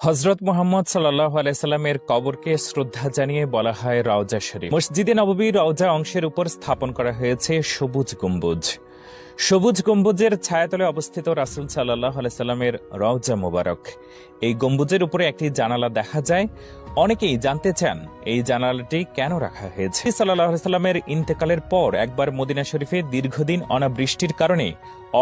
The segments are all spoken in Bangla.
হযরত মুহাম্মদ সাল্লাল্লাহু আলাইহি সাল্লামের কবরকে শ্রদ্ধা জানিয়ে বলা হয় রওজা শরীফ। মসজিদে নববীর রওজা অংশের উপর স্থাপন করা হয়েছে সবুজ গম্বুজ। সবুজ গম্বুজের ছায়াতলে অবস্থিত রাসূল সাল্লাল্লাহু আলাইহি সাল্লামের রওজা মোবারক। এই গম্বুজের উপরে একটি জানালা দেখা যায়। অনেকেই জানতে চান এই জানালাটি কেন রাখা হয়েছে। সাল্লাল্লাহু আলাইহি সাল্লামের ইন্তেকালের পর একবার মদিনা শরীফে দীর্ঘদিন অনাবৃষ্টির কারণে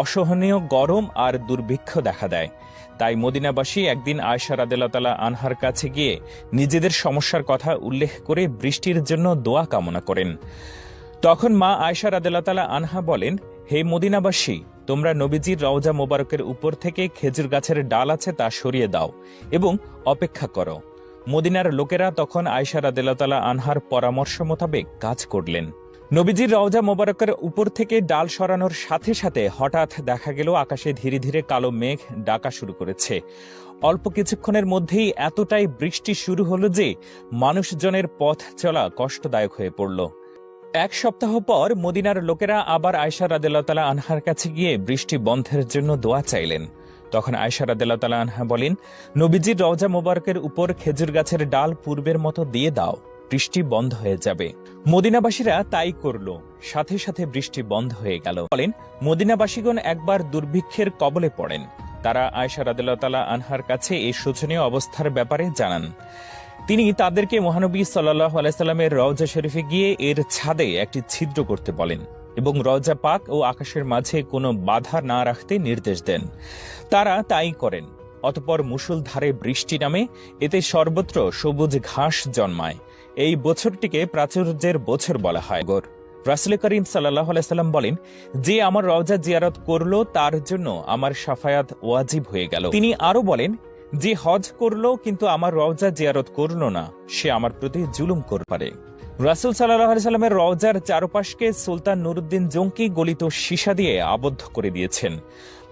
অসহনীয় গরম আর দুর্ভিক্ষ দেখা দেয়। তাই মদিনাবাসী একদিন আয়েশা রাদিয়াল্লাহু তাআলা আনহার কাছে গিয়ে নিজেদের সমস্যার কথা উল্লেখ করে বৃষ্টির জন্য দোয়া কামনা করেন। তখন মা আয়েশা রাদিয়াল্লাহু তাআলা আনহা বলেন, হে মদিনাবাসী, তোমরা নবীজির রওজা মোবারকের উপর থেকে খেজুর গাছের ডাল আছে তা সরিয়ে দাও এবং অপেক্ষা করো। মদিনার লোকেরা তখন আয়েশা রাদিয়াল্লাহু তাআলা আনহার পরামর্শ মোতাবেক কাজ করলেন। নবীজির রওজা মোবারকের উপর থেকে ডাল সরানোর সাথে সাথে হঠাৎ দেখা গেল আকাশে ধীরে ধীরে কালো মেঘ ডাকা শুরু করেছে। অল্প কিছুক্ষণের মধ্যেই এতটাই বৃষ্টি শুরু হলো যে মানুষজনের পথ চলা কষ্টদায়ক হয়ে পড়ল। এক সপ্তাহ পর মদিনার লোকেরা আবার আয়েশা রাদিয়াল্লাহু তাআলা আনহার কাছে গিয়ে বৃষ্টি বন্ধের জন্য দোয়া চাইলেন। তখন আয়েশা রাদিয়াল্লাহু তাআলা আনহা বলেন, নবীজির রওজা মোবারকের উপর খেজুর গাছের ডাল পূর্বের মতো দিয়ে দাও, বৃষ্টি বন্ধ হয়ে যাবে। মদিনাবাসীরা তাই করল, সাথে সাথে বৃষ্টি বন্ধ হয়ে গেল। বলেন, মদিনাবাসীগণ একবার দুর্ভিক্ষের কবলে পড়েন। তারা আয়েশা রাদিয়াল্লাহু তাআলা আনহার কাছে এই শোচনীয় অবস্থার ব্যাপারে জানান। তিনি তাদেরকে মহানবী সাল্লাল্লাহু আলাইহি সাল্লামের রওজা শরীফে গিয়ে এর ছাদে একটি ছিদ্র করতে বলেন এবং রওজা পাক ও আকাশের মাঝে কোনো বাধা না রাখতে নির্দেশ দেন। তারা তাই করেন। অতঃপর মুষলধারে বৃষ্টি নামে, এতে সর্বত্র সবুজ ঘাস জন্মায়। এই বছরটিকে প্রাচুর্যের বছর বলা হয়। রাসূল করিম সাল্লাল্লাহু আলাইহি সাল্লাম বলেন, যে আমার রওজা জিয়ারত করলো তার জন্য আমার শাফায়াত ওয়াজিব হয়ে গেল। তিনি আরো বলেন, যে হজ করলো কিন্তু আমার রওজা জিয়ারত করলো না, সে আমার প্রতি জুলুম করতে পারে। রাসূল সাল্লাল্লাহু আলাইহি সাল্লামের রওজার চারপাশকে সুলতান নুরউদ্দিন জঙ্কি গলিত সীসা দিয়ে আবদ্ধ করে দিয়েছেন।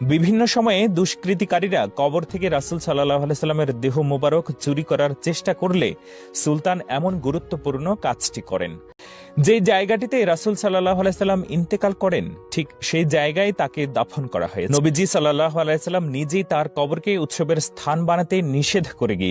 বিভিন্ন সময়ে দুষ্কৃতিকারীরা কবর থেকে রাসূল সাল্লাল্লাহু আলাইহি সাল্লামের দেহ মোবারক চুরি করার চেষ্টা করলে সুলতান এমন গুরুত্বপূর্ণ কাজটি করেন। যে জায়গাটিতে রাসূল সাল্লাল্লাহু আলাইহি সাল্লাম ইন্তেকাল করেন, ঠিক সেই জায়গায় তাকে দাফন করা হয়েছে। নবীজি সাল্লাল্লাহু আলাইহি সাল্লাম নিজেই তার কবরকে উৎসবের স্থান বানাতে নিষেধ করে গিয়ে